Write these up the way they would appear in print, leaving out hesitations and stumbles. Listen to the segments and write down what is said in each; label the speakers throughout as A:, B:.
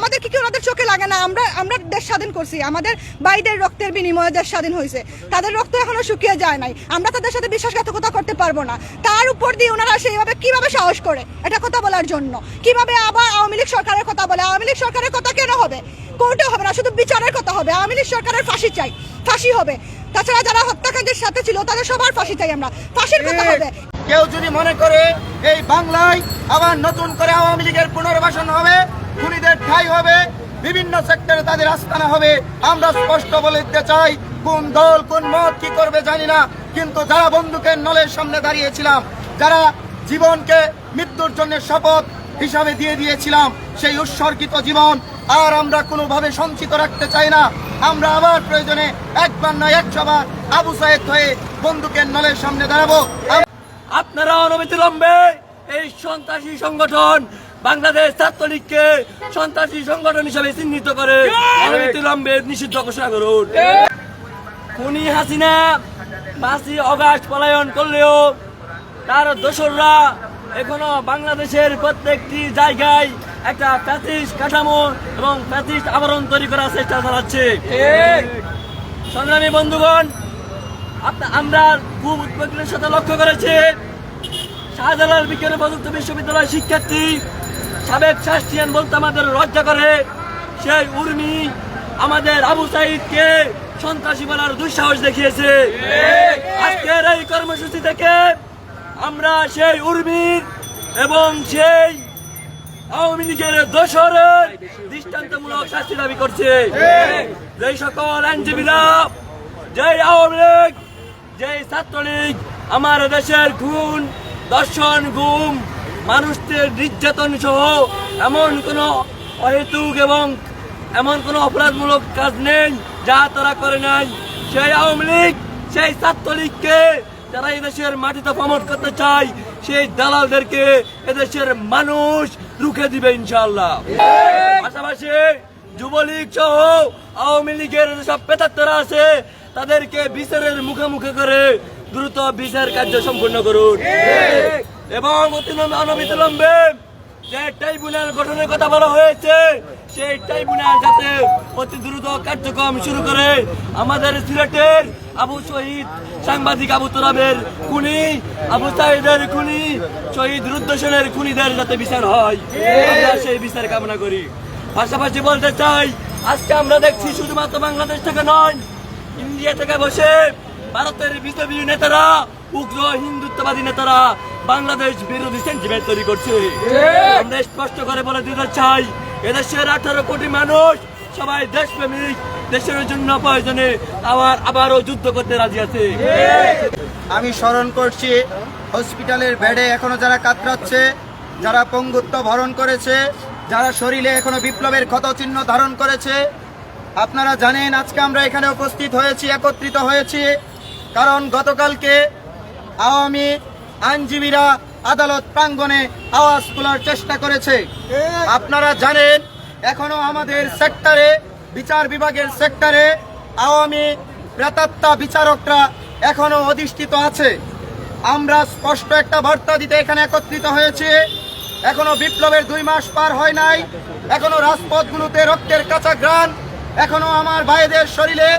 A: আমাদের কি ওনাদের চোখে লাগে না? আমরা দেশ স্বাধীন করছি, আমাদের ভাইদের রক্তের বিনিময়ে দেশ স্বাধীন হয়েছে, তাদের রক্ত এখনো শুকিয়ে যায় নাই। আমরা তাদের সাথে বিশ্বাসঘাতকতা করতে পারবো না। তার উপর দিয়ে ওনারা সেইভাবে কিভাবে সাহস করে এটা কথা বলার জন্য? কিভাবে আবার আওয়ামী লীগ সরকারের কথা বলে? আওয়ামী লীগ সরকারের কথা কেন হবে? কোর্টে হবে না, শুধু বিচারের কথা হবে। আওয়ামী লীগ সরকারের ফাঁসি চাই, ফাঁসি হবে। তাছাড়া যারা হত্যাকাণ্ডের সাথে ছিল তাদের সবার ফাঁসি চাই, আমরা ফাঁসির কথা হবে।
B: কেউ যদি মনে করে এই বাংলায় আবার নতুন করে আওয়ামী লীগের পুনর্বাসন হবে, খুনিদের ঠাঁই হবে, বিভিন্ন সেক্টরে তাদের আস্তানা হবে, আমরা স্পষ্ট বলে দিতে চাই, কোন দল কোন মত কি করবে জানি না, কিন্তু যারা বন্দুকের নলের সামনে দাঁড়িয়েছিলাম, যারা জীবনকে মৃত্যুর জন্য শপথ হিসাবে দিয়ে দিয়েছিলাম, সেই উৎসর্গিত জীবন আর আমরা কোনোভাবে সঞ্চিত রাখতে চাই না। আমরা আবার প্রয়োজনে একবার নয় 100 বার আবু সাইদ হয়ে বন্দুকের নলের সামনে দাঁড়াবো।
C: আপনারা অনবিলম্বে এই সন্ত্রাসী সংগঠন বাংলাদেশ ছাত্রলীগকে সন্ত্রাসী সংগঠন হিসেবে চিহ্নিত করে অনবিলম্বে নিষিদ্ধ ঘোষণা করুন। খুনি হাসিনা 5ই আগস্ট পলায়ন করলেও তার দোসররা এখনো বাংলাদেশের প্রত্যেকটি জায়গায় একটা ফ্যাসিস্ট কাঠামো এবং ফ্যাসিস্ট আবরণ তৈরি করার চেষ্টা চালাচ্ছে। সংগ্রামী বন্ধুগণ, আমরা খুব উদ্বেগের সাথে লক্ষ্য করেছি শাহজালাল বিজ্ঞান ও প্রযুক্তি বিশ্ববিদ্যালয়ের শিক্ষার্থী সাবেক শাস্ত্রিয়ান বলতে আমাদের লজ্জা করে, সেই উর্মি আমাদের আবু সাইদকে সন্ত্রাসী বলার দুঃসাহস দেখিয়েছে। আজকের এই কর্মসূচি থেকে আমরা সেই উর্মির এবং সেই আওয়ামী লীগের দোসরের দৃষ্টান্তমূলক শাস্তি দাবি করছে। যেই সকল আইনজীবীরা, যেই আওয়ামী লীগ, যেই ছাত্রলীগ আমার দেশের খুন, দর্শন, গুম, মানুষদের নির্যাতন সহ এমন কোনো অহেতুক এবং এমন কোনো অপরাধমূলক কাজ নেই যা তারা করে নাই, সেই আওয়ামী লীগ, সেই ছাত্রলীগকে যারা এদেশের মাটিতে প্রমোট করতে চায়, সেই দালালদেরকে এদেশের মানুষ রুখে দিবে ইনশাআল্লাহ। পাশাপাশি যুবলীগ সহ আওয়ামী লীগের যেসব প্রেতাত্মরা আছে তাদেরকে বিচারের মুখোমুখি করে দ্রুত বিচার কার্য সম্পূর্ণ করুন এবং অনবিলম্বে যে ট্রাইব্যুনাল গঠনের কথা বলা হয়েছে সেই ট্রাইব্যুনাল যাতে অতি দ্রুত কার্যক্রম শুরু করে আমাদের সিলেটের আবু শহীদ সাংবাদিক আবু তোরাবের খুনি, আবু সাইদের খুনি, শহীদ রুদ্রসেনের খুনিদের যাতে বিচার হয়, আমরা সেই বিচার কামনা করি। পাশাপাশি বলতে চাই, আজকে আমরা দেখছি শুধুমাত্র বাংলাদেশ থেকে নয়, ইন্ডিয়া থেকে বসে ভারতের বিজেপি নেতারা, উগ্র হিন্দুত্ববাদী নেতারা বাংলাদেশ বিরোধী সেন্টিমেন্ট তৈরি করছে। আমরা স্পষ্ট করে বলে দিতে চাই, এদেশের 18 কোটি মানুষ সবাই দেশপ্রেমিক, দেশের জন্য প্রয়োজনে আবারও যুদ্ধ করতে রাজি আছে।
B: আমি স্মরণ করছি হসপিটালের বেডে এখনো যারা কাতরাচ্ছে, যারা পঙ্গুত্ব ভরণ করেছে, যারা শরীরে এখনো বিপ্লবের ক্ষতচিহ্ন ধারণ করেছে। আপনারা জানেন আজকে আমরা এখানে উপস্থিত হয়েছি, একত্রিত হয়েছি কারণ গতকালকে আওয়ামী আইনজীবীরা আদালত প্রাঙ্গণে আওয়াজ তোলার চেষ্টা করেছে। আপনারা জানেন এখনো আমাদের সেক্টরে, বিচার বিভাগের সেক্টরে আওয়ামী প্রেতাত্মা বিচারকরা এখনো অধিষ্ঠিত আছে। আমরা স্পষ্ট একটা বার্তা দিতে এখানে একত্রিত হয়েছি। এখনো বিপ্লবের 2 মাস পার হয় নাই, এখনো রাজপথগুলোতে রক্তের কাঁচা গ্রান, এখনো আমার ভাইদের শরীরে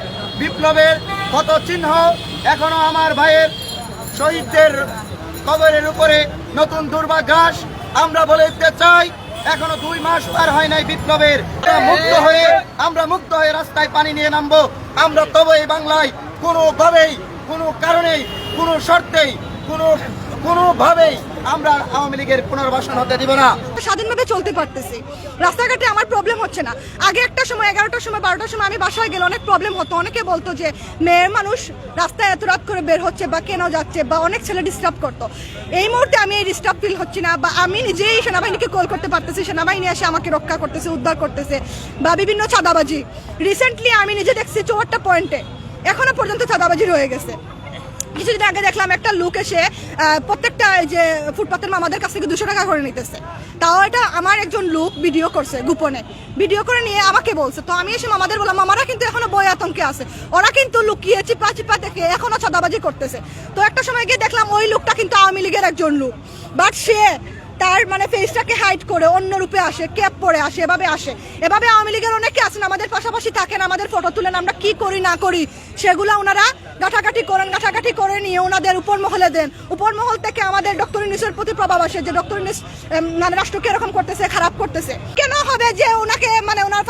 B: বিপ্লবের ক্ষত চিহ্ন, এখনো আমার ভাইয়ের শহীদদের কবরের উপরে নতুন দুর্বাঘাস। আমরা বলে দিতে চাই, এখনো 2 মাস পার হয় নাই বিপ্লবের। আমরা মুক্ত হয়ে রাস্তায় পানি নিয়ে নামবো। আমরা তবে এই বাংলায় কোনোভাবেই, কোনো কারণেই, কোনো শর্তেই, কোনোভাবেই আমরা আওয়ামী লীগের পুনর্বাসন হতে দিব না।
A: স্বাধীনভাবে চলতে পারতেছি, রাস্তাঘাটে আমার প্রবলেম হচ্ছে না। আগে একটা সময় 11টার সময় 12টার সময় আমি বাসায় গেলে অনেক প্রবলেম হতো। অনেকে বলতো যে মেয়ের মানুষ রাস্তায় এত রাত করে বের হচ্ছে বা কেন যাচ্ছে, বা অনেক ছেলে ডিস্টার্ব করতো। এই মুহূর্তে আমি এই ডিস্টার্ব ফিল হচ্ছি না, বা আমি নিজেই সেনাবাহিনীকে কল করতে পারতেছি, সেনাবাহিনী এসে আমাকে রক্ষা করতেছে, উদ্ধার করতেছে। বা বিভিন্ন চাঁদাবাজি, রিসেন্টলি আমি নিজে দেখছি 4টা পয়েন্টে এখনো পর্যন্ত চাঁদাবাজি রয়ে গেছে। কিছুদিন আগে দেখলাম একটা লোক এসে প্রত্যেকটা যে ফুটপাতের মামাদের কাছ থেকে 200 টাকা করে নিতেছে। তাও এটা আমার একজন লোক ভিডিও করছে, গোপনে ভিডিও করে নিয়ে আমাকে বলছে। তো আমি এসে মামাদের বললাম, মামারা কিন্তু এখনো বই আতঙ্কে আছে, ওরা কিন্তু লুকিয়ে চিপা চিপা দেখে এখনো চাঁদাবাজি করতেছে। তো একটা সময় গিয়ে দেখলাম ওই লোকটা কিন্তু আওয়ামী লীগের একজন লোক, বাট সে তার মানে ফেসটাকে হাইড করে অন্য রূপে আসে, ক্যাপ পরে আসে, এভাবে আওয়ামী লীগের অনেকে আছেন আমাদের পাশাপাশি থাকেন, আমাদের ফটো তুলেন, আমরা কি করি না করি সেগুলো ওনারা ঘাটাঘাটি করে নিয়ে ওনাদের উপর মহলে দেন। উপর মহল থেকে আমাদের ডক্টর ইউনূসের প্রতি প্রভাব আসে যে ডক্টর ইউনূস মানে রাষ্ট্রকে এরকম করতেছে, খারাপ করতেছে। কেন হবে যে ওনাকে মানে ওনার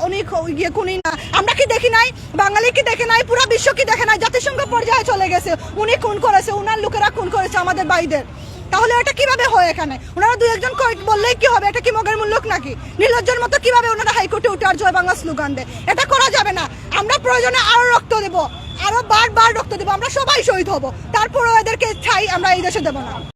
A: উনি খুনি না? আমরা কি দেখি নাই? বাঙালি কি দেখে নাই? পুরো বিশ্ব কি দেখে নাই? জাতিসংঘ পর্যায়ে চলে গেছে, উনি খুন করেছে, উনার লোকেরা খুন করেছে আমাদের ভাইদের। তাহলে এটা কিভাবে হয়? এখানে ওনারা দুই একজন বললেই কি হবে? এটা কি মগের মূল্যক নাকি? নির্লজ্জের মতো কিভাবে ওনারা হাইকোর্টে উঠে আর জয় বাংলা স্লোগান দেয়? এটা করা যাবে না। আমরা প্রয়োজনে আরো রক্ত দেব, আরো বারবার রক্ত দেব, আমরা সবাই শহীদ হব, তারপরেও এদেরকে ছাই আমরা এই দেশে দেব না।